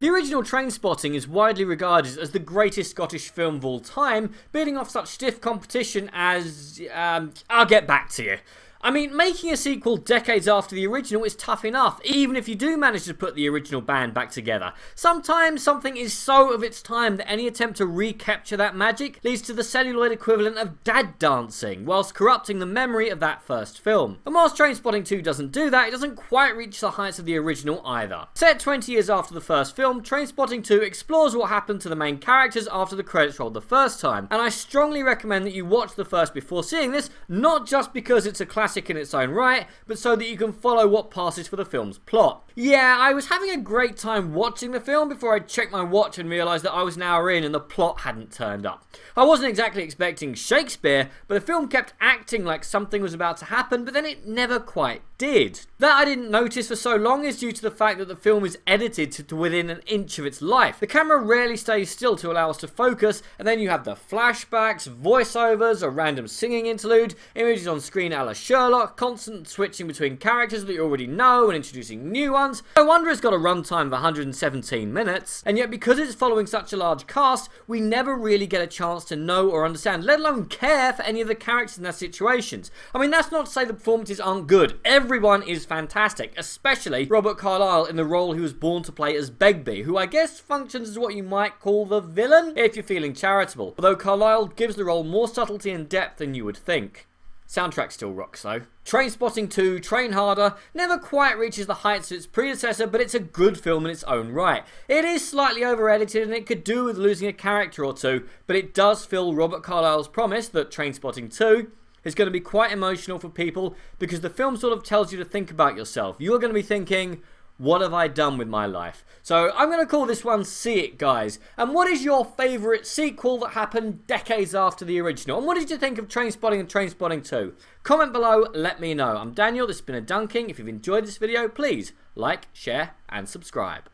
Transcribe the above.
The original Trainspotting is widely regarded as the greatest Scottish film of all time, beating off such stiff competition as, I'll get back to you. I mean, making a sequel decades after the original is tough enough, even if you do manage to put the original band back together. Sometimes something is so of its time that any attempt to recapture that magic leads to the celluloid equivalent of dad dancing, whilst corrupting the memory of that first film. And whilst Trainspotting 2 doesn't do that, it doesn't quite reach the heights of the original either. Set 20 years after the first film, Trainspotting 2 explores what happened to the main characters after the credits rolled the first time, and I strongly recommend that you watch the first before seeing this, not just because it's a classic in its own right, but so that you can follow what passes for the film's plot. Yeah, I was having a great time watching the film before I checked my watch and realised that I was an hour in and the plot hadn't turned up. I wasn't exactly expecting Shakespeare, but the film kept acting like something was about to happen, but then it never quite did. That I didn't notice for so long is due to the fact that the film is edited to within an inch of its life. The camera rarely stays still to allow us to focus, and then you have the flashbacks, voiceovers, a random singing interlude, images on screen a la Sherlock, constant switching between characters that you already know and introducing new ones. No wonder it's got a runtime of 117 minutes, and yet because it's following such a large cast, we never really get a chance to know or understand, let alone care for any of the characters in their situations. I mean, that's not to say the performances aren't good. Everyone is fantastic, especially Robert Carlyle in the role he was born to play as Begbie, who I guess functions as what you might call the villain, if you're feeling charitable, although Carlyle gives the role more subtlety and depth than you would think. Soundtrack still rocks though. Trainspotting 2, Train Harder, never quite reaches the heights of its predecessor, but it's a good film in its own right. It is slightly over-edited and it could do with losing a character or two, but it does fill Robert Carlyle's promise that Trainspotting 2 is going to be quite emotional for people because the film sort of tells you to think about yourself. You're going to be thinking, what have I done with my life? So I'm going to call this one See It, guys. And what is your favourite sequel that happened decades after the original? And what did you think of Trainspotting and Trainspotting 2? Comment below, let me know. I'm Daniel, this has been A Dunking. If you've enjoyed this video, please like, share and subscribe.